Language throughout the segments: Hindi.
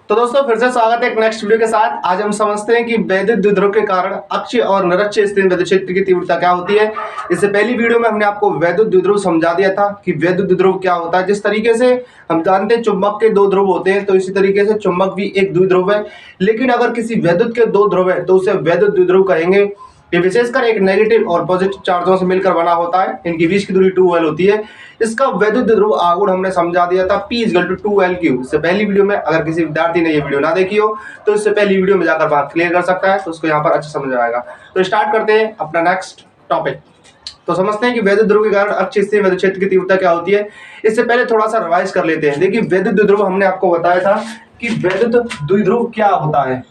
तो दोस्तों फिर से स्वागत है एक नेक्स्ट वीडियो के साथ। आज हम समझते हैं कि वैद्युत द्विध्रुव के कारण अक्षीय और निरक्षीय स्थिति विद्युत क्षेत्र की तीव्रता क्या होती है। इससे पहली वीडियो में हमने आपको वैद्युत द्विध्रुव समझा दिया था कि वैद्युत द्विध्रुव क्या होता है। जिस तरीके से हम जानते हैं चुंबक के दो ध्रुव होते हैं, तो इसी तरीके से चुंबक भी एक द्विध्रुव है। लेकिन अगर किसी वैद्युत के दो ध्रुव है तो उसे वैद्युत द्विध्रुव कहेंगे। ये विशेषकर एक नेगेटिव और पॉजिटिव चार्जों से मिलकर बना होता है। इनके बीच की दूरी 2l होती है। इसका वैद्युत द्विध्रुव आघूर्ण हमने समझा दिया था P = 2l3। इससे पहली वीडियो में अगर किसी विद्यार्थी ने ये वीडियो ना देखी हो तो इससे पहली वीडियो में जाकर बात क्लियर कर सकता है, तो उसको यहाँ पर अच्छे समझ आएगा। तो स्टार्ट करते हैं अपना नेक्स्ट टॉपिक। तो समझते हैं कि वैद्युत द्विध्रुव के कारण अक्षीय स्थिति विद्युत क्षेत्र की तीव्रता क्या होती है। इससे पहले थोड़ा सा रिवाइज कर लेते हैं। देखिए वैद्युत द्विध्रुव हमने आपको बताया था कि वैद्युत द्विध्रुव क्या होता है।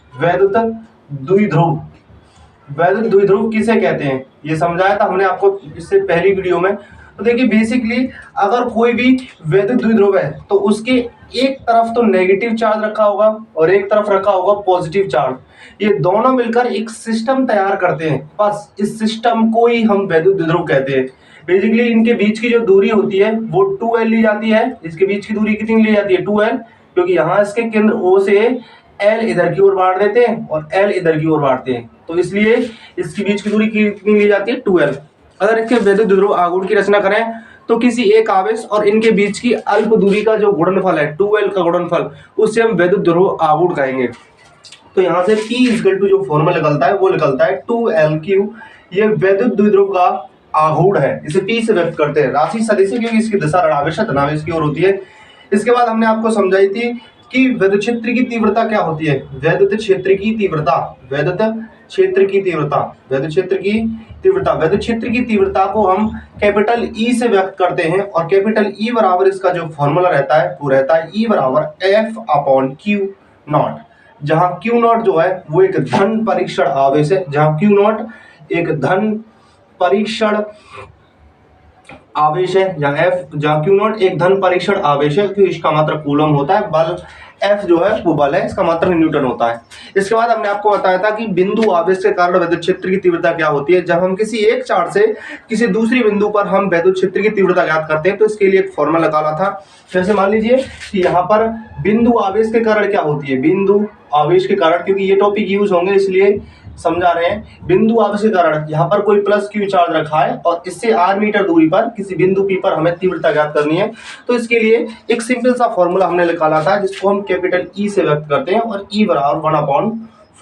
वैद्युत द्विध्रुव किसे कहते हैं ये समझाया था हमने आपको इससे पहली वीडियो में। तो देखिए बेसिकली अगर कोई भी वैद्युत द्विध्रुव है तो उसके एक तरफ तो नेगेटिव चार्ज रखा होगा और एक तरफ रखा होगा पॉजिटिव चार्ज। ये दोनों मिलकर एक सिस्टम तैयार करते हैं। बस इस सिस्टम को ही हम वैद्युत द्विध्रुव कहते हैं। बेसिकली इनके बीच की जो दूरी होती है वो 2l ली जाती है। इसके बीच की दूरी कितनी ली जाती है 2l, क्योंकि यहाँ इसके केंद्र O से L इधर की ओर बांट देते हैं और L इधर की ओर बांटते हैं, तो इसलिए इसके बीच की दूरी कितनी ली जाती है 2l। अगर इसके वैद्युत द्विध्रुव आघूर्ण की रचना करें तो किसी एक आवेश और इनके बीच की अल्प दूरी का जो गुणनफल है 2l का गुणनफल, उससे हम वैद्युत द्विध्रुव आघूर्ण कहेंगे। तो यहाँ से P = जो फॉर्मूला निकलता है वो निकलता है 2l3। ये वैद्युत द्विध्रुव का आघूर्ण है। इसे P से व्यक्त करते हैं राशि सदिश, क्योंकि इसकी दिशा ऋणावेश धनावेश की ओर होती है। इसके बाद हमने आपको समझाई थी कि विद्युत क्षेत्र की तीव्रता क्या होती है। वैद्युत क्षेत्र की तीव्रता को हम कैपिटल E से व्यक्त करते हैं और कैपिटल E बराबर इसका जो फॉर्मूला रहता है वो रहता है E = F/Q0, जहां Q0 जो है वो एक धन परीक्षण आवेश है। जहां Q0 एक धन परीक्षण आवेश है, जहां Q0 एक धन परीक्षण आवेश है, क्योंकि इसका मात्रा कूलम होता है। बल F जो है वो बल है, इसका मात्रा न्यूटन होता है। इसके बाद हमने आपको बताया था कि बिंदु आवेश के कारण विद्युत क्षेत्र की तीव्रता क्या होती है। जब हम किसी एक चार्ज से किसी दूसरी बिंदु पर हम विद्युत क्षेत्र की तीव्रता ज्ञात करते हैं तो इसके लिए एक फॉर्मूला निकाला था। जैसे मान लीजिए कि यहाँ पर बिंदु आवेश के कारण क्या होती है। बिंदु आवेश के कारण, क्योंकि ये टॉपिक यूज होंगे इसलिए समझा रहे हैं। बिंदु आवेश के कारण यहाँ पर कोई +Q चार्ज रखा है और इससे r मीटर दूरी पर किसी बिंदु P पर हमें तीव्रता ज्ञात करनी है। तो इसके लिए एक सिंपल सा फॉर्मूला हमने निकाला था जिसको हम कैपिटल E से व्यक्त करते हैं और E =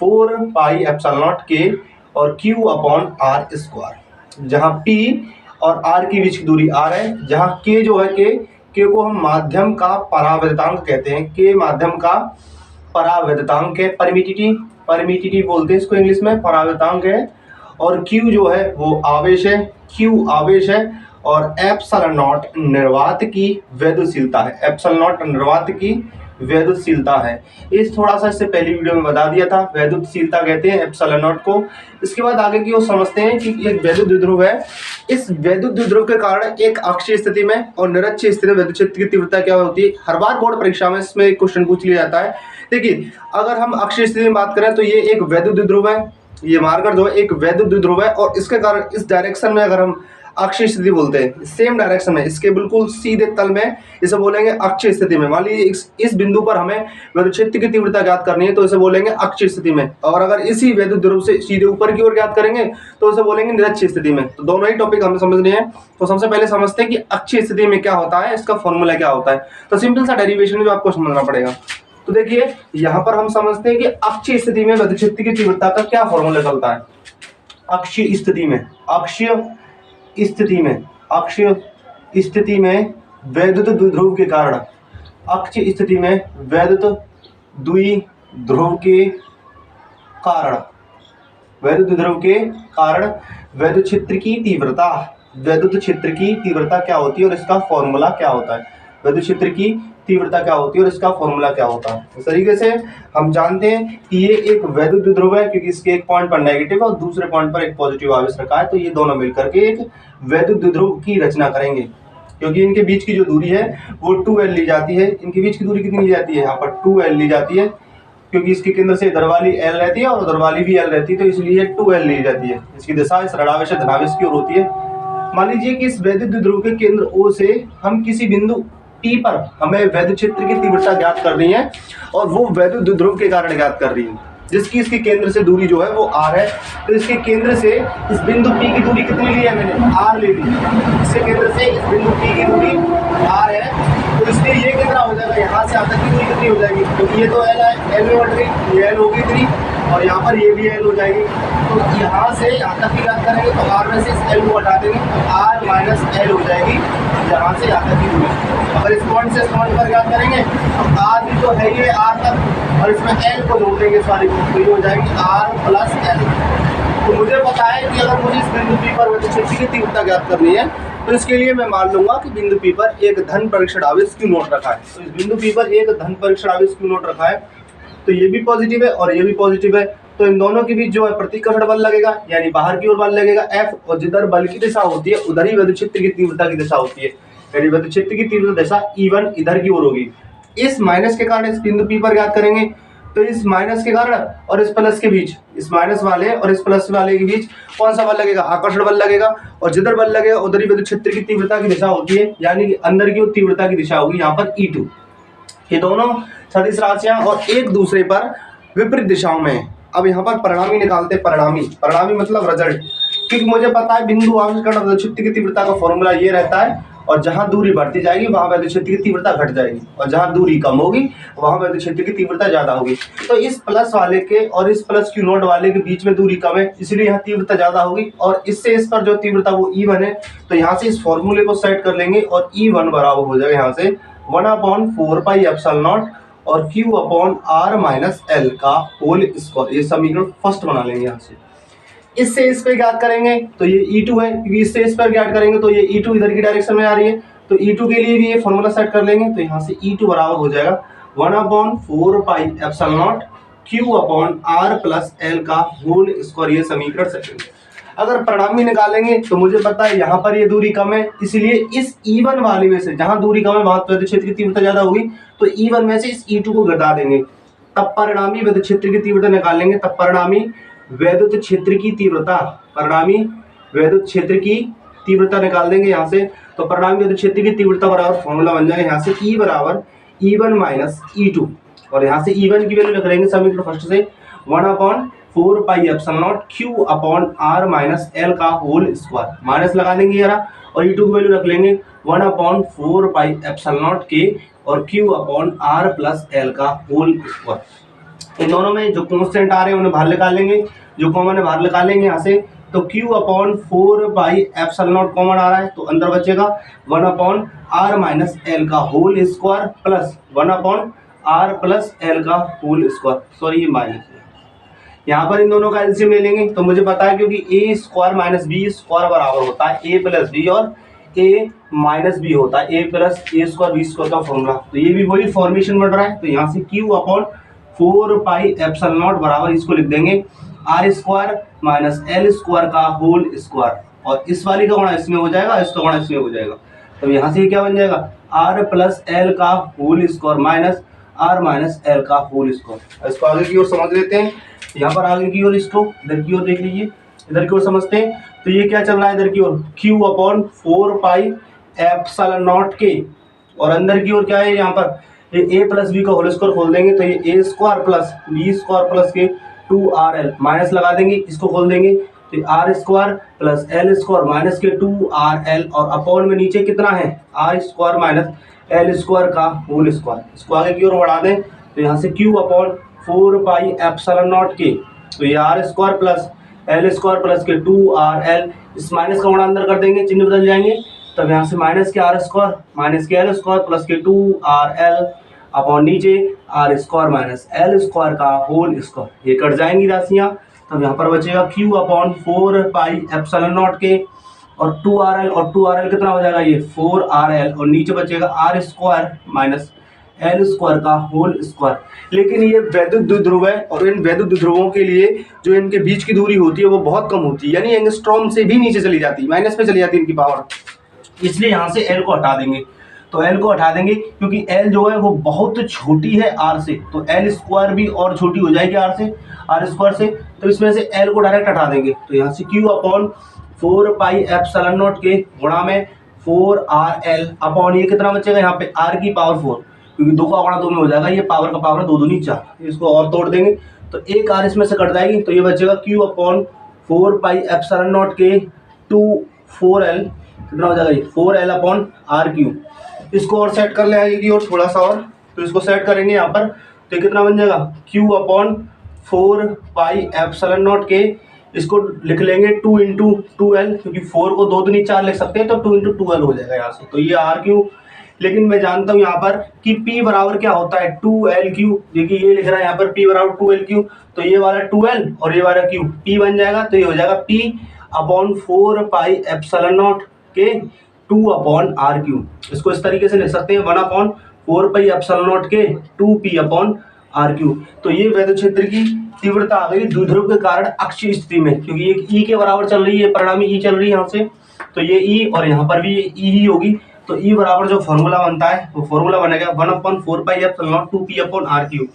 1/4πε0K और Q/r², जहाँ P और R के बीच की दूरी r है। जहाँ K जो है K को हम माध्यम का परावैद्युतांक कहते हैं। K माध्यम का परावैद्युतांक है, परमिटिविटी बोलते हैं इसको इंग्लिश में, परावैद्युतांक है। और Q जो है वो आवेश है, Q आवेश है और ε0 निर्वात की वैद्युतशीलता है। ε0 निर्वात की वैद्युतशीलता है। इस थोड़ा सा इससे पहली वीडियो में बता दिया था, वैद्युतशीलता कहते हैं ε0 को। इसके बाद आगे की ओर समझते हैं कि एक वैद्युत द्विध्रुव है। इस वैद्युत द्विध्रुव के कारण एक अक्षीय स्थिति में और निरक्षीय स्थिति में विद्युत क्षेत्र की तीव्रता क्या होती है। हर बार बोर्ड परीक्षा में इसमें एक क्वेश्चन पूछ लिया जाता है। देखिए अगर हम अक्षीय स्थिति में बात करें तो ये एक वैद्युत द्विध्रुव है। ये मार्कर जो है एक वैद्युत द्विध्रुव है और इसके कारण इस डायरेक्शन में अगर हम अक्षीय स्थिति बोलते हैं, सेम डायरेक्शन में, इसके बिल्कुल सीधे तल में इसे बोलेंगे अक्षीय स्थिति में। मान लीजिए इस बिंदु पर हमें विद्युत क्षेत्र की तीव्रता ज्ञात करनी है तो इसे बोलेंगे अक्षीय स्थिति में। और अगर इसी वैद्युत द्विध्रुव से सीधे ऊपर की ओर ज्ञात करेंगे तो इसे बोलेंगे निरक्षीय स्थिति में। तो दोनों ही टॉपिक हमें समझने हैं। तो सबसे पहले समझते हैं कि अक्षीय स्थिति में क्या होता है, इसका फॉर्मूला क्या होता है। तो सिंपल सा डेरिवेशन जो आपको समझना पड़ेगा। तो देखिए यहाँ पर हम समझते हैं कि अक्षीय स्थिति में विद्युत क्षेत्र की तीव्रता का क्या फॉर्मूला निकलता है। अक्षीय स्थिति में वैद्युत द्विध्रुव के कारण, अक्षीय स्थिति में वैद्युत द्विध्रुव के कारण वैद्युत क्षेत्र की तीव्रता क्या होती है और इसका फॉर्मूला क्या होता है। वैद्युत क्षेत्र की तीव्रता क्या होती है और इसका फॉर्मूला क्या होता है। इस तरीके से हम जानते हैं कि ये एक वैद्युत द्विध्रुव है, क्योंकि इसके एक पॉइंट पर नेगेटिव और दूसरे पॉइंट पर एक पॉजिटिव आवेश रखा है। तो ये दोनों मिलकर के एक वैद्युत द्विध्रुव की रचना करेंगे। क्योंकि इनके बीच की जो दूरी है वो 2l ली जाती है। इनके बीच की दूरी कितनी ली जाती है, यहाँ पर 2l ली जाती है, क्योंकि इसके केंद्र से इधर वाली l रहती है और उधर वाली भी l रहती है, तो इसलिए 2l ली जाती है। इसकी दिशा इस ऋणावेश धनावेश की ओर होती है। मान लीजिए कि इस वैद्युत द्विध्रुव के केंद्र O से हम किसी बिंदु P पर हमें वैद्युत क्षेत्र की तीव्रता ज्ञात करनी है और वो वैद्युत द्विध्रुव के कारण ज्ञात कर रही है, जिसकी इसके केंद्र से दूरी जो है वो r है। तो इसके केंद्र से इस बिंदु P की दूरी कितनी ली है मैंने, r ले ली। इसके केंद्र से इस बिंदु P की दूरी r है, तो इसलिए ये कितना हो जाएगा, यहाँ से यहाँ तक की दूरी कितनी हो जाएगी, क्योंकि ये तो l है, l में बढ़ गई, ये l होगी इतनी और यहाँ पर ये भी l हो जाएगी। तो यहाँ से यहाँ तक की बात करेंगे तो r में से इस l को हटा देंगे तो r माइनस l हो जाएगी यहाँ से यहाँ तक की दूरी। अगर इस पॉइंट से इस पॉइंट पर याद करेंगे तो r भी तो है ही है r तक, और इसमें l को जोड़ देंगे सारी तो ये हो जाएगी r प्लस l। तो मुझे पता है कि अगर मुझे इस बिंदु P पर वैद्युत क्षेत्र की तीव्रता ज्ञात करनी है तो इसके लिए मैं मान लूंगा कि बिंदु P पर एक धन परीक्षण आवेश Q नोट रखा है। तो इस बिंदु P पर एक धन परीक्षण आवेश Q नोट रखा है, तो ये भी पॉजिटिव है और ये भी पॉजिटिव है, तो इन दोनों के बीच जो है प्रतिकर्षण बल लगेगा, यानी बाहर की ओर बल लगेगा F, और जिधर बल की दिशा होती है उधर ही वैद्युत क्षेत्र की तीव्रता की दिशा होती है, यानी वैद्युत क्षेत्र की तीव्रता दिशा E1 इधर की ओर होगी। इस माइनस के कारण इस बिंदु P पर ज्ञात करेंगे, तो इस माइनस के कारण और इस प्लस के बीच, इस माइनस वाले और इस प्लस वाले के बीच कौन सा बल लगेगा, आकर्षण बल लगेगा, और जिधर बल लगेगा उधर ही विद्युत क्षेत्र की तीव्रता की दिशा होती है, यानी कि अंदर की ओर तीव्रता की दिशा होगी यहाँ पर E2। ये दोनों सदिश राशियां और एक दूसरे पर विपरीत दिशाओं में है। अब यहाँ पर परिणामी निकालते हैं, परिणामी मतलब रिजल्ट, क्योंकि मुझे पता है बिंदु आवेश विद्युत क्षेत्र की तीव्रता का फॉर्मूला ये रहता है, और जहां दूरी बढ़ती जाएगी वहां वैद्युत क्षेत्र की तीव्रता घट जाएगी, और जहां दूरी कम होगी वहां वैद्युत क्षेत्र की तीव्रता ज्यादा होगी। तो इस प्लस वाले के और इस प्लस Q नोट वाले के बीच में दूरी कम है, इसलिए यहाँ तीव्रता ज्यादा होगी, और इससे इस पर जो तीव्रता वो E1 है, तो यहाँ से इस फॉर्मूले को सेट कर लेंगे और E1 बराबर हो जाएगा यहाँ से 1/4 पाई एप्सिलॉन नॉट और Q/r-L का होल स्क्वायर। ये समीकरण फर्स्ट बना लेंगे यहाँ से। इससे इस पे ज्ञात करेंगे तो ये E2 है, क्योंकि इससे इस पर ज्ञात करेंगे तो ये E2 इधर की डायरेक्शन में आ रही है, तो E2 के लिए भी ये फॉर्मूला सेट कर लेंगे, तो यहाँ से E2 बराबर हो जाएगा 1/4 पाई एप्सिलॉन नॉट Q/r+L का होल स्क्वायर। ये समीकरण सेकंड। अगर परिणामी निकालेंगे तो मुझे पता है यहाँ पर ये दूरी कम है, इसलिए इस E1 वाले में से, जहां दूरी कम है वहां वैद्युत क्षेत्र की तीव्रता ज्यादा होगी, तो E1 में से इस E2 को घटा देंगे, तब परिणामी वैद्युत क्षेत्र की तीव्रता निकालेंगे, तब परिणामी वैद्युत क्षेत्र की तीव्रता, परिणामी वैद्युत क्षेत्र की तीव्रता निकाल देंगे यहाँ से। तो परिणामी वैद्युत क्षेत्र की तीव्रता बराबर फॉर्मूला बन जाएगा यहाँ से E बराबर E1 माइनस E2, और यहाँ से E1 की वैल्यू लिख लेंगे समीकरण फर्स्ट से 1/4 पाई एप्सिलॉन नॉट Q/r-L का होल स्क्वायर, माइनस लगा देंगे यार, और E2 की वैल्यू रख लेंगे 1/4 पाई एप्सिलॉन नॉट के और Q/r+L का होल स्क्वायर। इन दोनों में जो कांस्टेंट आ रहे हैं उन्हें बाहर निकाल लेंगे, जो कॉमन है बाहर निकाल लेंगे यहाँ से। तो Q/4 pi epsilon naught common आ रहा है, तो अंदर बचेगा 1/r-L का होल स्क्वायर प्लस 1/r+L का होल स्क्वायर, सॉरी ये माइनस है। यहाँ पर इन दोनों का एलसीएम ले लेंगे, तो मुझे पता है क्योंकि a square minus b square बराबर होता है a प्लस b और a माइनस b होता है a plus a square b square का फॉर्मूला, तो ये भी वही फॉर्मेशन बन रहा है। तो यहाँ से Q/4 पाई एप्सिलॉन नॉट बराबर इसको लिख देंगे r square minus l square का होल स्क्वायर, और इस वाली का गुणा इसमें हो जाएगा, इसका गुणा इसमें हो जाएगा, तो यहाँ से ये क्या बन जाएगा r प्लस l का whole square minus r minus l का होल स्क्वायर। इसको आगे की ओर समझ लेते हैं, यहाँ पर आगे की ओर इसको इधर की ओर देख लीजिए, इधर की ओर समझते हैं। तो ये क्या चल रहा है इधर की ओर Q/4 पाई एप्सिलॉन नॉट के, और अंदर की ओर क्या है यहाँ पर ये a प्लस बी का होल स्क्वायर खोल देंगे, तो ये a square plus b square plus के 2rl माइनस लगा देंगे, इसको खोल देंगे, तो r square plus l square minus के 2rl, और अपॉन में नीचे कितना है r square minus l square का होल स्क्वायर। इसको आगे की ओर बढ़ा दें, तो यहाँ से Q/4 पाई एप्सिलॉन नॉट के, तो ये r square plus l square plus के 2rl, इस माइनस का गुणा अंदर कर देंगे, चिन्ह बदल जाएंगे, तब यहाँ से माइनस के r स्क्वायर माइनस के l स्क्वायर प्लस के 2rl अपॉन नीचे r square minus l square का होल स्क्वायर। ये कट जाएंगी राशियाँ, तब यहाँ पर बचेगा Q/4 पाई एप्सिलॉन नॉट के और 2rl कितना हो जाएगा ये 4rl, और नीचे बचेगा r square minus l square का होल स्क्वायर। लेकिन ये वैद्युत द्विध्रुव है, और इन वैद्युत द्विध्रुवों के लिए जो इनके बीच की दूरी होती है वो बहुत कम होती है, यानी एंगस्ट्रॉम से भी नीचे चली जाती है, माइनस पे चली जाती है इनकी पावर, इसलिए यहाँ से l को हटा देंगे। तो l को हटा देंगे क्योंकि l जो है वो बहुत छोटी है r से, तो l स्क्वायर भी और छोटी हो जाएगी r से, r स्क्वायर से, तो इसमें से l को डायरेक्ट हटा देंगे। तो यहाँ से Q/4 पाई एप्सिलॉन नॉट के गुणा में 4RL अपॉन ये कितना बचेगा यहाँ पे R की पावर 4, क्योंकि 2 का गुणा 2 में हो जाएगा, ये पावर का पावर 2 दूनी 4, इसको और तोड़ देंगे तो एक R इसमें से कट जाएगी, तो ये बचेगा Q upon 4 pi epsilon not के 2 4L, कितना हो जाएगा ये 4L अपॉन RQ। इसको और सेट कर ले आएगी और थोड़ा सा और, तो इसको सेट करेंगे यहाँ पर, तो कितना बन जाएगा Q upon 4 pi epsilon not के, इसको लिख लेंगे 2 इंटू 2L, क्योंकि 4 को 2 दूनी 4 लिख सकते हैं, तो 2 इंटू 2L हो जाएगा यहाँ से, तो ये RQ। लेकिन मैं जानता हूँ यहाँ पर कि P बराबर क्या होता है 2LQ, देखिए ये लिख रहा है यहाँ पर P बराबर 2LQ, तो ये वाला 2L और ये वाला Q P बन जाएगा, तो ये हो जाएगा P upon 4 pi epsilon not के 2 अपॉन RQ। इसको इस तरीके से लिख सकते हैं 1 अपॉन 4 पाई एप्सिलॉन नॉट के 2P अपॉन RQ। तो ये वैद्युत क्षेत्र की तीव्रता आ गई द्विध्रुव के कारण अक्षीय स्थिति में, क्योंकि ये E के बराबर चल रही है, परिणामी E चल रही है यहाँ से, तो ये E और यहाँ पर भी E ही होगी, तो E बराबर जो फॉर्मूला बनता है वो फॉर्मूला बनेगा 1 upon 4 pi epsilon not 2P upon RQ,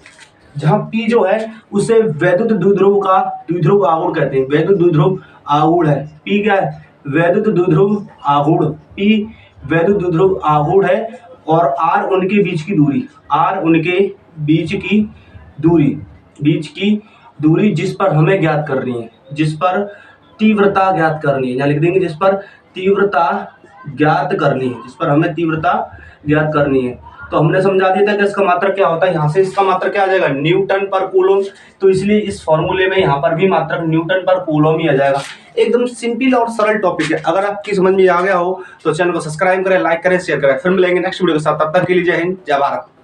जहाँ P जो है उसे वैद्युत द्विध्रुव का द्विध्रुव आघूर्ण कहते हैं, वैद्युत द्विध्रुव आघूर्ण है। P क्या है वैद्युत द्विध्रुव आघूर्ण, P वैद्युत द्विध्रुव आघूर्ण है, और R उनके बीच की दूरी, R उनके बीच की दूरी जिस पर हमें ज्ञात करनी है, जिस पर तीव्रता ज्ञात करनी है, यहाँ लिख देंगे जिस पर तीव्रता ज्ञात करनी है, जिस पर हमें तीव्रता ज्ञात करनी है। तो हमने समझा दिया था कि इसका मात्रक क्या होता है, यहाँ से इसका मात्रक क्या आ जाएगा न्यूटन पर कूलम, तो इसलिए इस फॉर्मूले में यहाँ पर भी मात्रक न्यूटन पर कूलम ही आ जाएगा। एकदम सिंपल और सरल टॉपिक है, अगर आपकी समझ में आ गया हो तो चैनल को सब्सक्राइब करें, लाइक करें, शेयर करें। फिर मिलेंगे नेक्स्ट वीडियो के साथ, तब तक के लिए जय हिंद जय भारत।